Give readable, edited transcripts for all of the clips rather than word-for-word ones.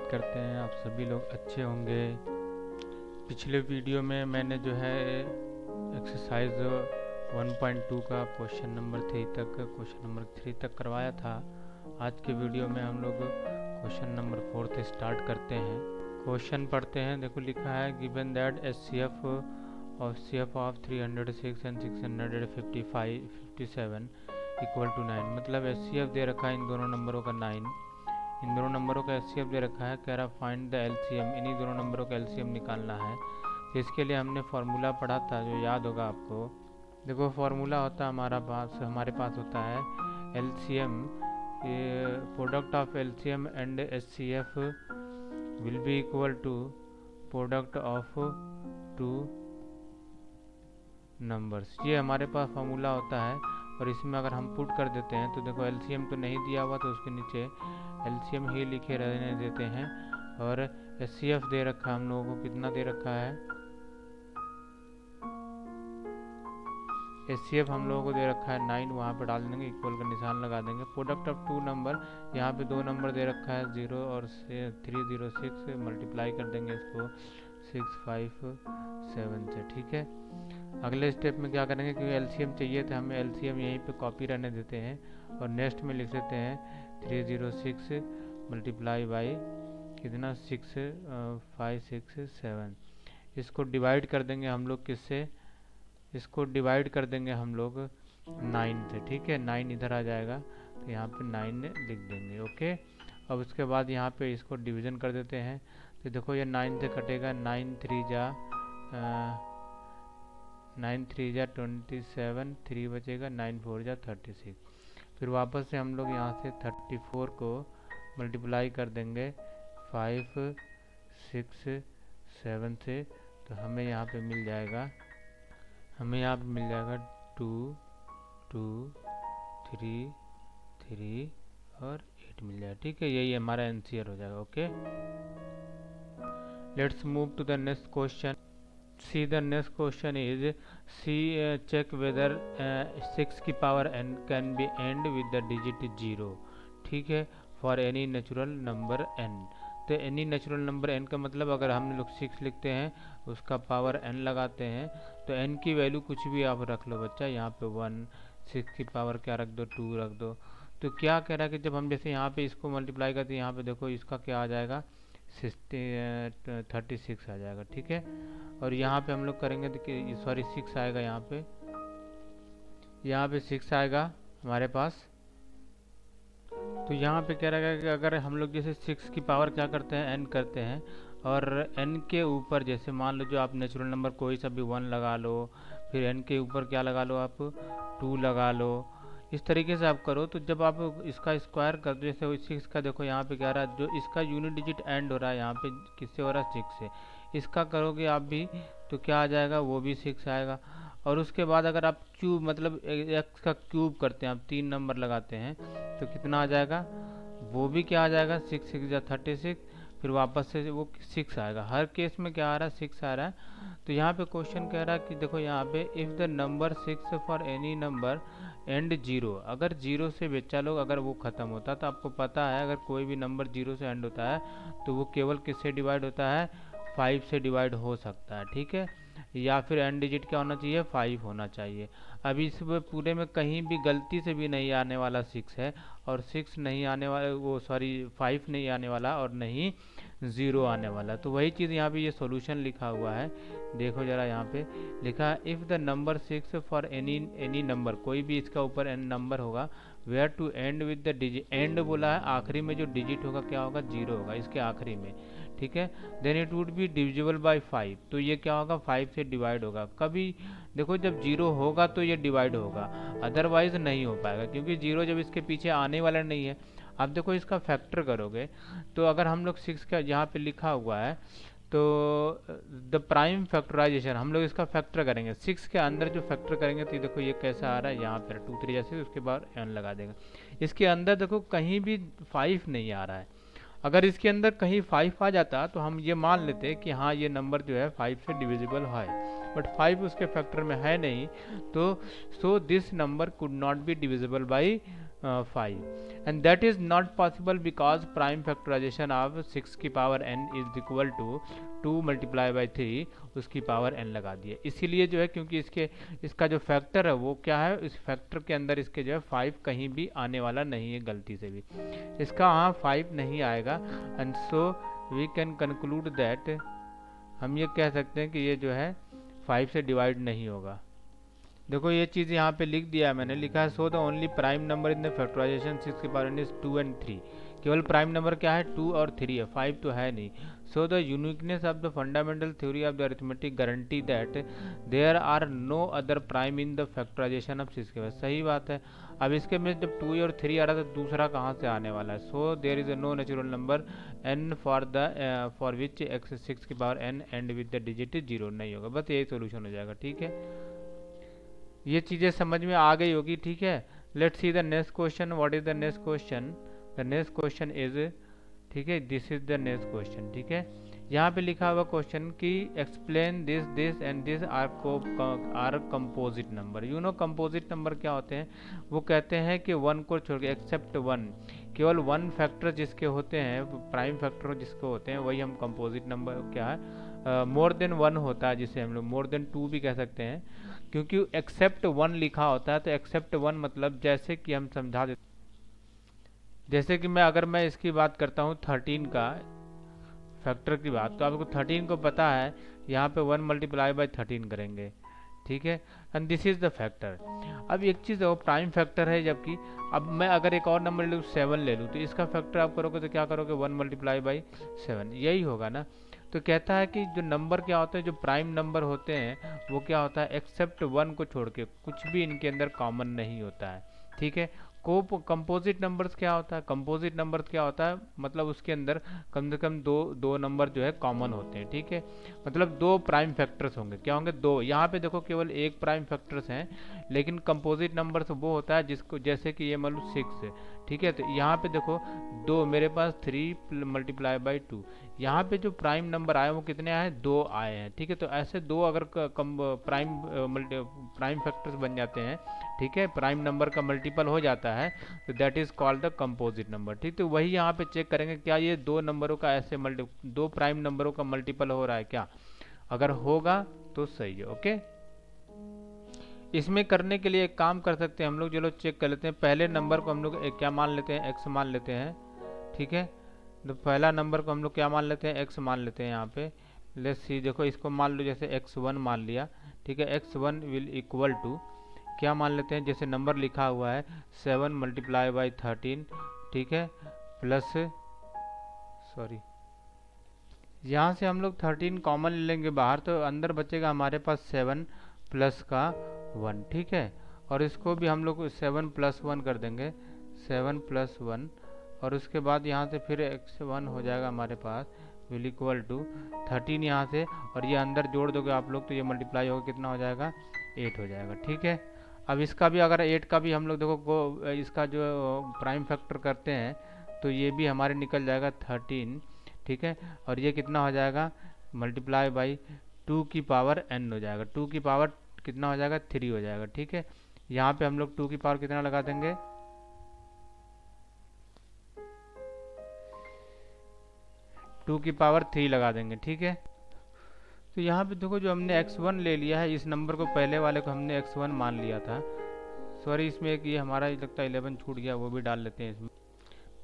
उम्मीद करते हैं आप सभी लोग अच्छे होंगे। पिछले वीडियो में मैंने जो है एक्सरसाइज 1.2 का क्वेश्चन नंबर 3 तक करवाया था। आज के वीडियो में हम लोग क्वेश्चन नंबर 4 से स्टार्ट करते हैं। क्वेश्चन पढ़ते हैं। देखो लिखा है given that HCF of 306 and 657 equal to 9। मतलब HCF दे रखा है इन दोनों नंबरों का 9, इन दोनों नंबरों का HCF दे रखा है। कह रहा फाइंड द LCM, इन्हीं दोनों नंबरों का LCM निकालना है। तो इसके लिए हमने फार्मूला पढ़ा था जो याद होगा आपको। देखो फार्मूला होता है हमारे पास होता है LCM, product of LCM and HCF will be equal to product of two numbers. ये हमारे पास फार्मूला होता है और इसमें अगर हम पुट कर देते हैं तो देखो LCM तो नहीं दिया हुआ तो उसके नीचे LCM ही लिखे रहने देते हैं। और HCF दे रखा हम लोगों को, कितना दे रखा है HCF हम लोगों को दे रखा है 9, वहाँ पे डाल देंगे, इक्वल का निशान लगा देंगे। प्रोडक्ट ऑफ टू नंबर, यहाँ पे दो नंबर दे रखा है 0 और 306, मल्टीप्लाई कर देंगे इसको 657 से। ठीक है, अगले स्टेप में क्या करेंगे, क्योंकि LCM चाहिए था हमें, LCM यहीं पे कॉपी रहने देते हैं और नेक्स्ट में लिख देते हैं 306 मल्टीप्लाई बाई कितना 6567। इसको डिवाइड कर देंगे हम लोग किससे, इसको डिवाइड कर देंगे हम लोग 9 से। ठीक है, 9 इधर आ जाएगा तो यहाँ पे 9 लिख देंगे। ओके, अब उसके बाद यहाँ पे इसको डिवीज़न कर देते हैं। तो देखो ये 9 से कटेगा, 9 3 जा 27, 3 बचेगा, 9 4 जा 36। फिर वापस से हम लोग यहाँ से 34 को मल्टीप्लाई कर देंगे 5 6 7 से, तो हमें यहाँ पे मिल जाएगा 2 2 3 3 और 8 मिल जाएगा। ठीक है, यही हमारा आंसर हो जाएगा। Okay, let's move to the next question. See the next question is check whether 6 की power n can be end with the digit 0। ठीक है, for any natural number n। तो एनी नेचुरल नंबर n का मतलब अगर हम लोग 6 लिखते हैं उसका पावर n लगाते हैं तो n की वैल्यू कुछ भी आप रख लो बच्चा, यहाँ पे 1, 6 की पावर क्या रख दो 2 रख दो। तो क्या कह रहा है कि जब हम जैसे यहाँ पे इसको मल्टीप्लाई करते हैं, यहाँ पे देखो इसका क्या आ जाएगा 36 आ जाएगा। ठीक है, और यहाँ पे हम लोग करेंगे तो सॉरी 6 आएगा, यहाँ पे 6 आएगा हमारे पास। तो यहाँ पे कह रहा है कि अगर हम लोग जैसे 6 की पावर क्या करते हैं n करते हैं और n के ऊपर जैसे मान लो जो आप नेचुरल नंबर कोई सा भी 1 लगा लो, फिर n के ऊपर क्या लगा लो आप 2 लगा लो, इस तरीके से आप करो। तो जब आप इसका स्क्वायर कर दो, जैसे 6 का देखो यहाँ पे कह रहा है जो इसका यूनिट डिजिट एंड हो रहा है यहाँ पे किससे हो रहा है 6 से, इसका करोगे आप भी तो क्या आ जाएगा वो भी 6 आएगा। और उसके बाद अगर आप क्यूब मतलब x का क्यूब करते हैं, आप 3 नंबर लगाते हैं तो कितना आ जाएगा, वो भी क्या आ जाएगा 6 6 जा 36, फिर वापस से वो 6 आएगा। हर केस में क्या आ रहा है 6 आ रहा है। तो यहाँ पे क्वेश्चन कह रहा है कि देखो यहाँ पे if the number 6 for any number and 0, अगर 0 से बच्चा लोग अगर वो ख़त्म होता तो आपको पता है अगर कोई भी नंबर 0 से एंड होता है तो वो केवल किससे डिवाइड होता है 5 से डिवाइड हो सकता है। ठीक है, या फिर एंड डिजिट क्या होना चाहिए 5 होना चाहिए। अभी इस पूरे में कहीं भी गलती से भी नहीं आने वाला 6 है और 6 नहीं आने वाला, वो सॉरी 5 नहीं आने वाला और नहीं 0 आने वाला। तो वही चीज़ यहाँ पे ये सॉल्यूशन लिखा हुआ है, देखो जरा यहाँ पे लिखा है if the number 6 for any number, कोई भी इसका ऊपर एन नंबर होगा, where to end with the digit, and बोला है आखिरी में जो डिजिट होगा क्या होगा 0 होगा इसके आखिरी में। ठीक है, then it would be divisible by 5, तो ये क्या होगा 5 से डिवाइड होगा। कभी देखो जब 0 होगा तो ये डिवाइड होगा, अदरवाइज नहीं हो पाएगा क्योंकि 0 जब इसके पीछे आने वाला नहीं है। अब देखो इसका फैक्टर करोगे तो अगर हम लोग 6 का यहाँ पे लिखा हुआ है तो द प्राइम फैक्टराइजेशन हम लोग इसका फैक्टर करेंगे, 6 के अंदर जो फैक्टर करेंगे तो देखो ये कैसा आ रहा है यहाँ पर 2 3 जैसे, उसके बाद n लगा देगा। इसके अंदर देखो कहीं भी 5 नहीं आ रहा है, अगर इसके अंदर कहीं 5 आ जाता तो हम ये मान लेते कि हाँ ये नंबर जो है 5 से डिविजिबल है, बट 5 उसके फैक्टर में है नहीं, तो so this number could not be divisible by 5 and that is not possible because prime factorisation of 6 की power n is equal to 2 multiply by 3 उसकी पावर n लगा दिए। इसीलिए जो है क्योंकि इसका जो फैक्टर है वो क्या है, इस फैक्टर के अंदर इसके जो है 5 कहीं भी आने वाला नहीं है गलती से भी, इसका वहाँ 5 नहीं आएगा। And so we can conclude that, हम ये कह सकते हैं कि ये जो है 5 से डिवाइड नहीं होगा। देखो ये चीज़ यहाँ पे लिख दिया है मैंने, लिखा है so the only prime number in the factorisation 6 की पावर n इज 2 and 3। केवल प्राइम नंबर क्या है 2 और 3 है, 5 तो है नहीं। So the uniqueness of the fundamental theory of the arithmetic guarantee that there are no other prime in the factorisation of 6 के बाद। सही बात है। अब इसके में जब 2 और 3 आ रहा है तो दूसरा कहाँ से आने वाला है। So there is no natural number n for which x 6 की power n end with the digit 0 नहीं होगा। बस यही सोल्यूशन हो जाएगा। ठीक है, ये चीज़ें समझ में आ गई होगी। ठीक है, let's see the next question. What is the next question? The next question is, ठीक है, this is the next question. ठीक है, यहाँ पे लिखा हुआ क्वेश्चन कि explain this and this are composite number. You know composite number क्या होते हैं? वो कहते हैं कि 1 को छोड़ के, एक्सेप्ट 1, केवल 1 फैक्टर जिसके होते हैं, प्राइम फैक्टर जिसके होते हैं, वही हम कंपोजिट नंबर क्या है, मोर देन 1 होता है, जिसे हम लोग मोर देन 2 भी कह सकते हैं। क्योंकि एक्सेप्ट 1 लिखा होता है तो एक्सेप्ट 1 मतलब, जैसे कि हम समझा देते, जैसे कि अगर मैं इसकी बात करता हूँ 13 का फैक्टर की बात, तो आपको 13 को पता है, यहाँ पे 1 मल्टीप्लाई बाई 13 करेंगे। ठीक है, and this is the factor. अब एक चीज़ है, वो प्राइम फैक्टर है, जबकि अब मैं अगर एक और नंबर ले लूँ 7 ले लूँ, तो इसका फैक्टर आप करोगे तो क्या करोगे, 1 मल्टीप्लाई बाई 7, यही होगा ना। तो कहता है कि जो नंबर क्या होते हैं, जो प्राइम नंबर होते हैं, वो क्या होता है, एक्सेप्ट 1 को छोड़ के कुछ भी इनके अंदर कॉमन नहीं होता है। ठीक है, कंपोजिट नंबर्स क्या होता है, कंपोजिट नंबर्स क्या होता है, मतलब उसके अंदर कम से कम दो नंबर जो है कॉमन होते हैं। ठीक है, मतलब 2 प्राइम फैक्टर्स होंगे। क्या होंगे, 2। यहाँ पे देखो केवल 1 प्राइम फैक्टर्स हैं, लेकिन कंपोजिट नंबर्स वो होता है जिसको, जैसे कि ये मान लो 6 है। ठीक है, तो यहाँ पे देखो 2, मेरे पास 3 मल्टीप्लाई बाई 2, यहाँ पे जो प्राइम नंबर आए वो कितने आए, 2 आए हैं। ठीक है, तो ऐसे 2 अगर प्राइम फैक्टर्स बन जाते हैं, ठीक है, प्राइम नंबर का मल्टीपल हो जाता है, तो that is called the composite number. ठीक, तो वही यहाँ पे चेक करेंगे क्या ये 2 नंबरों का ऐसे 2 प्राइम नंबरों का मल्टीपल हो रहा है क्या, अगर होगा तो सही है। ओके, इसमें करने के लिए एक काम कर सकते हैं हम लोग, चलो चेक कर लेते हैं। पहले नंबर को हम लोग क्या मान लेते हैं, x मान लेते हैं। ठीक है, तो पहला नंबर को हम लोग क्या मान लेते हैं, x मान लेते हैं। यहाँ पे लेट्स सी, देखो इसको मान लो जैसे x1 मान लिया। ठीक है, x1 विल इक्वल टू क्या मान लेते हैं, जैसे नंबर लिखा हुआ है 7 मल्टीप्लाई बाई 13। ठीक है, प्लस, सॉरी, यहाँ से हम लोग 13 कॉमन ले लेंगे बाहर, तो अंदर बचेगा हमारे पास 7 प्लस का 1। ठीक है, और इसको भी हम लोग 7 प्लस 1 कर देंगे, 7 प्लस 1, और उसके बाद यहाँ से फिर x1 हो जाएगा हमारे पास विल इक्वल टू 13 यहाँ से, और ये अंदर जोड़ दोगे आप लोग तो ये मल्टीप्लाई होगा, कितना हो जाएगा, 8 हो जाएगा। ठीक है, अब इसका भी अगर 8 का भी हम लोग देखो इसका जो प्राइम फैक्टर करते हैं तो ये भी हमारे निकल जाएगा 13। ठीक है, और ये कितना हो जाएगा, मल्टीप्लाई बाई 2 की पावर n हो जाएगा, 2 की पावर कितना हो जाएगा, 3 हो जाएगा। ठीक है, यहाँ पे हम लोग 2 की पावर कितना लगा देंगे, 2 की पावर 3 लगा देंगे। ठीक है, तो यहाँ पे देखो जो हमने x1 ले लिया है, इस नंबर को, पहले वाले को हमने x1 मान लिया था। सॉरी, इसमें एक ये हमारा लगता है 11 छूट गया, वो भी डाल लेते हैं इसमें।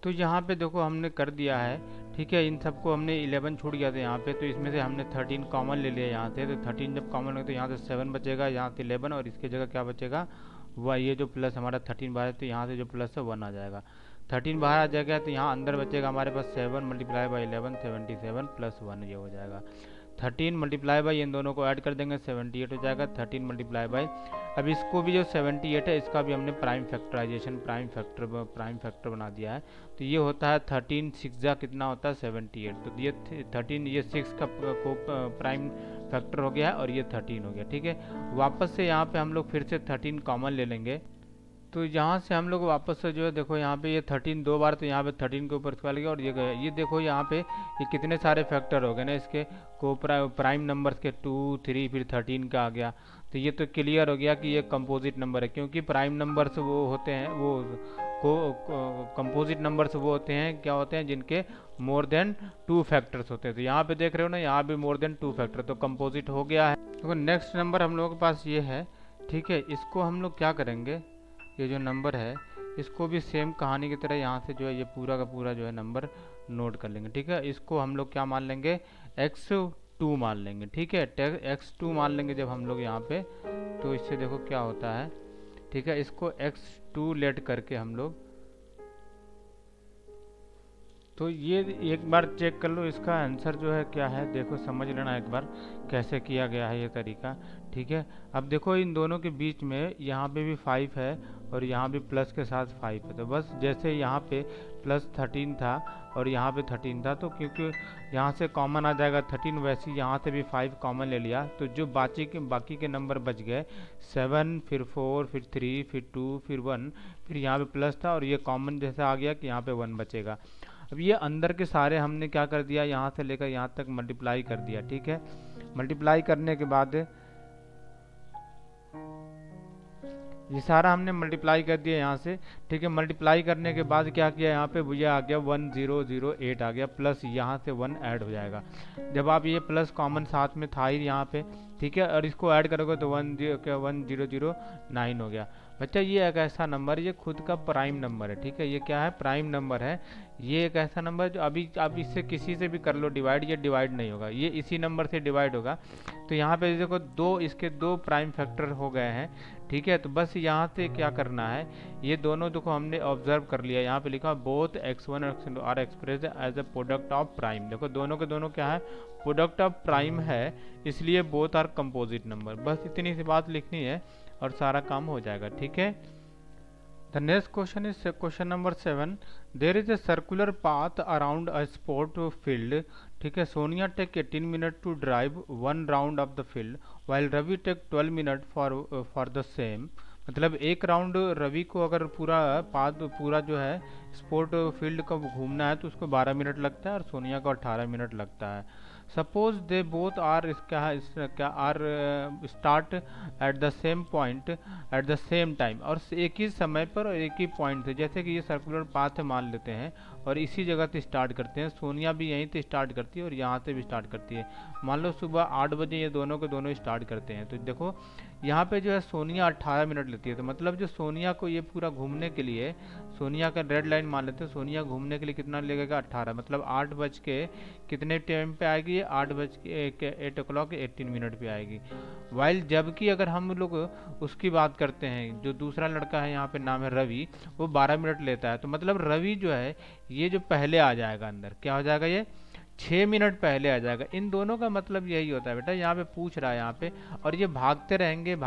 तो यहाँ पे देखो हमने कर दिया है। ठीक है, इन सबको हमने 11 छूट गया था यहाँ पे, तो इसमें से हमने 13 कॉमन ले लिया यहाँ से। तो 13 जब कॉमन हो तो यहाँ से 7 बचेगा, यहाँ से 11, और इसके जगह क्या बचेगा, वह ये जो प्लस हमारा 13 बाहर है, तो यहाँ से जो प्लस है 1 आ जाएगा। 13 बाहर आ जाएगा तो यहाँ अंदर बचेगा हमारे पास 7 मल्टीप्लाई बाई 11, 77 प्लस 1 ये हो जाएगा। 13 मल्टीप्लाई बाई, इन दोनों को ऐड कर देंगे, 78 हो जाएगा। 13 मल्टीप्लाई बाई, अब इसको भी जो 78 है इसका भी हमने प्राइम फैक्टराइजेशन, प्राइम फैक्टर बना दिया है। तो ये होता है 13 6 जा कितना होता है, 78। तो ये 13, ये 6 का प्राइम फैक्टर हो गया और ये 13 हो गया। ठीक है, वापस से यहाँ पे हम लोग फिर से 13 कॉमन ले लेंगे। तो यहाँ से हम लोग वापस से जो है देखो यहाँ पे ये 13 2 बार, तो यहाँ पे 13 के ऊपर स्क्वायर गया, और ये देखो यहाँ पे ये कितने सारे फैक्टर हो गए ना इसके को, प्राइम नंबर्स के 2 3 फिर 13 का आ गया। तो ये तो क्लियर हो गया कि ये कंपोजिट नंबर है, क्योंकि प्राइम नंबर्स वो होते हैं, वो कंपोजिट नंबर्स वो होते हैं, क्या होते हैं, जिनके मोर देन 2 फैक्टर्स होते हैं। तो यहाँ पे देख रहे हो ना, यहाँ भी मोर देन 2 फैक्टर, तो कंपोजिट हो गया है। तो नेक्स्ट नंबर हम लोगों के पास ये है, ठीक है। इसको हम लोग क्या करेंगे, ये जो नंबर है इसको भी सेम कहानी की तरह यहाँ से जो है ये पूरा का पूरा जो है नंबर नोट कर लेंगे, ठीक है। इसको हम लोग क्या मान लेंगे, x2 मान लेंगे, ठीक है। x2 मान लेंगे जब हम लोग यहाँ पे, तो इससे देखो क्या होता है, ठीक है। इसको x2 लेट करके हम लोग, तो ये एक बार चेक कर लो, इसका आंसर जो है क्या है, देखो समझ लेना एक बार कैसे किया गया है ये तरीका, ठीक है। अब देखो इन दोनों के बीच में यहाँ पे भी 5 है और यहाँ भी प्लस के साथ 5 है, तो बस जैसे यहाँ पे प्लस 13 था और यहाँ पे 13 था, तो क्योंकि यहाँ से कॉमन आ जाएगा 13, वैसे यहाँ से भी 5 कॉमन ले लिया, तो जो बाकी के नंबर बच गए 7, फिर 4, फिर 3, फिर 2, फिर 1, फिर यहाँ पे प्लस था और ये कॉमन जैसा आ गया कि यहाँ पे 1 बचेगा। अब ये अंदर के सारे हमने क्या कर दिया, यहाँ से लेकर यहाँ तक मल्टीप्लाई कर दिया, ठीक है। मल्टीप्लाई करने के बाद ये सारा हमने मल्टीप्लाई कर दिया यहाँ से, ठीक है। मल्टीप्लाई करने के बाद क्या किया, यहाँ पे भैया आ गया 1008 आ गया, प्लस यहाँ से 1 ऐड हो जाएगा। जब आप ये प्लस कॉमन साथ में था ही यहाँ पे, ठीक है, और इसको ऐड करोगे तो 1009 हो गया। बच्चा ये एक ऐसा नंबर, ये खुद का प्राइम नंबर है, ठीक है। ये क्या है, प्राइम नंबर है। ये एक ऐसा नंबर जो अभी आप इससे किसी से भी कर लो डिवाइड, ये डिवाइड नहीं होगा, ये इसी नंबर से डिवाइड होगा। तो यहाँ पे देखो इसके दो प्राइम फैक्टर हो गए हैं, ठीक है। तो बस यहाँ से क्या करना है, ये दोनों देखो हमने ऑब्जर्व कर लिया, यहाँ पे लिखा बोथ x1 और x2 are expressed as a product of prime. देखो दोनों के दोनों क्या है, प्रोडक्ट ऑफ प्राइम है, इसलिए बोथ आर कंपोजिट नंबर। बस इतनी सी बात लिखनी है और सारा काम हो जाएगा, ठीक है। The next question is question number 7। There is a circular path around a sport field, ठीक है। Sonia take 18 minute to drive 1 round of the field while Ravi take 12 minute for the same. मतलब एक राउंड रवि को अगर पूरा जो है स्पोर्ट फील्ड का घूमना है तो उसको 12 मिनट लगता है और सोनिया को 18 मिनट लगता है। Suppose they both are start at the same point at the same time, और एक ही समय पर और एक ही पॉइंट से, जैसे कि ये सर्कुलर पाथ है मान लेते हैं और इसी जगह से स्टार्ट करते हैं। सोनिया भी यहीं से स्टार्ट करती है और यहाँ से भी स्टार्ट करती है। मान लो सुबह 8 बजे ये दोनों के दोनों स्टार्ट करते हैं, तो देखो यहाँ पे जो है सोनिया 18 मिनट लेती है। तो मतलब जो सोनिया को ये पूरा घूमने के लिए, सोनिया का रेड लाइन मान लेते हैं, सोनिया घूमने के लिए कितना लगेगा, 18, मतलब 8 बज के कितने टाइम पे आएगी, ये 8 बज के 8 o'clock 18 मिनट पे आएगी। वाइल जबकि अगर हम लोग उसकी बात करते हैं, जो दूसरा लड़का है यहाँ पे नाम है रवि, वो 12 मिनट लेता है। तो मतलब रवि जो है ये जो पहले आ जाएगा अंदर, क्या हो जाएगा, ये 6 मिनट पहले आ जाएगा। इन दोनों का मतलब यही होता है बेटा, यहाँ पे पूछ रहा है यहाँ पे, और ये भागते रहेंगे। तो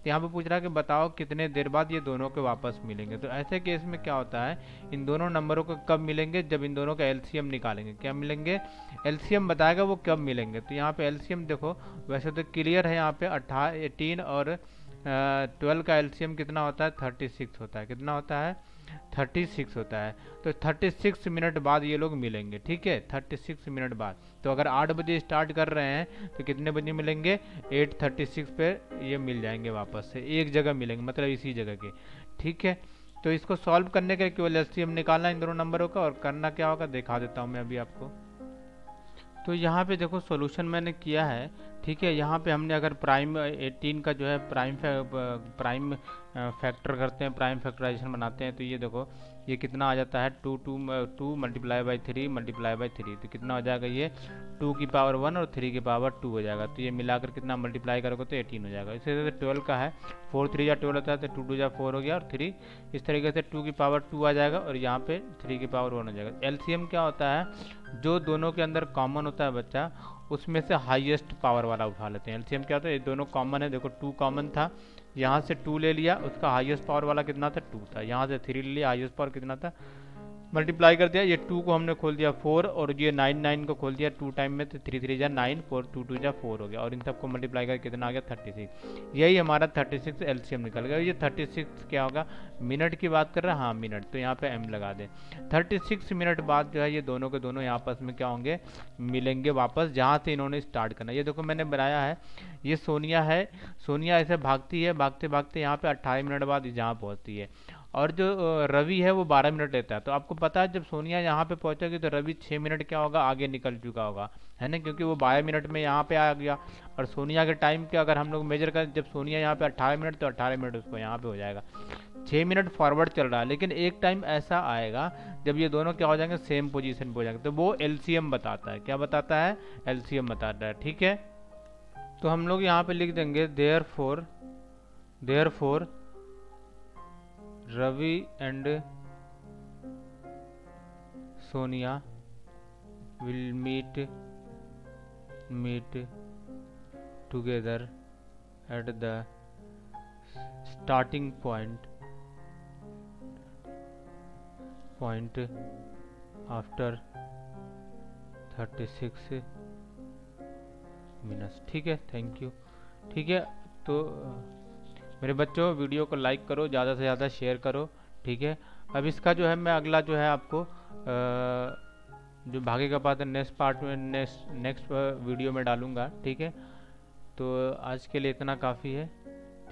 यहाँ पे पूछ रहा है कि बताओ कितने देर बाद ये दोनों के वापस मिलेंगे। तो ऐसे केस में क्या होता है, इन दोनों नंबरों को कब मिलेंगे, जब इन दोनों का एलसीएम निकालेंगे। क्या मिलेंगे, एलसीएम बताएगा वो कब मिलेंगे। तो यहाँ पे एलसीएम देखो, वैसे तो क्लियर है, यहाँ पे 18 और 12 का एलसीएम कितना होता है, 36 होता है। कितना होता है, 36 होता है। तो 36 मिनट बाद ये लोग मिलेंगे, ठीक है, 36 मिनट बाद। तो अगर 8 बजे स्टार्ट कर रहे हैं तो कितने बजे मिलेंगे, 8:36 पे ये मिल जाएंगे वापस से, एक जगह मिलेंगे, मतलब इसी जगह के, ठीक है। तो इसको सॉल्व करने के लिए केवल एलसीएम निकालना इन दोनों नंबरों का, और करना क्या होगा दिखा देता हूँ मैं अभी आपको। तो यहाँ पे देखो सॉल्यूशन मैंने किया है, ठीक है। यहाँ पे हमने अगर प्राइम 18 का जो है प्राइम फैक्टर करते हैं, प्राइम फैक्टराइजेशन बनाते हैं, तो ये देखो ये कितना आ जाता है, 2 मल्टीप्लाई बाई 3 मल्टीप्लाई बाई 3, तो कितना हो जाएगा, ये 2 की पावर 1 और 3 की पावर 2 हो जाएगा। तो ये मिलाकर कितना मल्टीप्लाई करोगे तो 18 हो जाएगा। इसी तरह से 12 का है, 4 3 या 12 होता है, तो 2 2 या 4 हो गया, और 3 इस तरीके से 2 की पावर 2 आ जाएगा, और यहाँ पे 3 की पावर 1 हो जाएगा। एलसीएम क्या होता है, जो दोनों के अंदर कॉमन होता है बच्चा, उसमें से हाईएस्ट पावर वाला उठा लेते हैं। एलसीएम क्या होता है, ये दोनों कॉमन है, देखो 2 कॉमन था, यहाँ से 2 ले लिया, उसका हाईएस्ट पावर वाला कितना था, 2 था। यहाँ से 3 ले लिया, हाईएस्ट पावर कितना था, मल्टीप्लाई कर दिया, ये 2 को हमने खोल दिया 4, और ये 9 को खोल दिया 2 टाइम में, तो 3 3 जा 9, 4 2 2 जा 4 हो गया, और इन सबको मल्टीप्लाई करके कितना आ गया, 36। यही हमारा 36 एलसीएम निकल गया। ये 36 क्या होगा, मिनट की बात कर रहे हैं, हाँ मिनट, तो यहाँ पे एम लगा दें। 36 मिनट बाद जो है ये दोनों के दोनों यहाँ आपस में क्या होंगे, मिलेंगे वापस, जहाँ से इन्होंने स्टार्ट करना। ये देखो मैंने बनाया है, ये सोनिया है, सोनिया ऐसे भागती है, भागते भागते यहाँ पे 28 मिनट बाद जहाँ पहुँचती है, और जो रवि है वो 12 मिनट लेता है। तो आपको पता है जब सोनिया यहाँ पे पहुंचेगी तो रवि 6 मिनट क्या होगा आगे निकल चुका होगा, है ना, क्योंकि वो 12 मिनट में यहाँ पे आ गया। और सोनिया के टाइम के अगर हम लोग मेजर करें, जब सोनिया यहाँ पे 18 मिनट तो 18 मिनट उसको यहाँ पे हो जाएगा। 6 मिनट फॉरवर्ड चल रहा है, लेकिन एक टाइम ऐसा आएगा जब ये दोनों क्या हो जाएंगे, सेम पोजीशन पे हो जाएंगे। तो वो एलसीएम बताता है, क्या बताता है, एलसीएम बताता है, ठीक है। तो हम लोग यहाँ पे लिख देंगे therefore Ravi and Sonia will meet together at the starting point after 36 minutes, ठीक है, थैंक यू, ठीक है। तो मेरे बच्चों वीडियो को लाइक करो, ज़्यादा से ज़्यादा शेयर करो, ठीक है। अब इसका जो है मैं अगला जो है आपको जो भागे का पात्र नेक्स्ट पार्ट में नेक्स्ट वीडियो में डालूंगा, ठीक है। तो आज के लिए इतना काफ़ी है,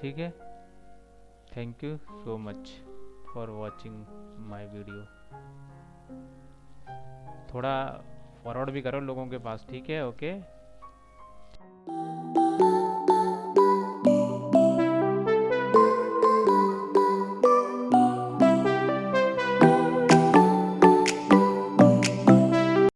ठीक है। Thank you so much for watching my video. थोड़ा फॉरवर्ड भी करो लोगों के पास, ठीक है, ओके।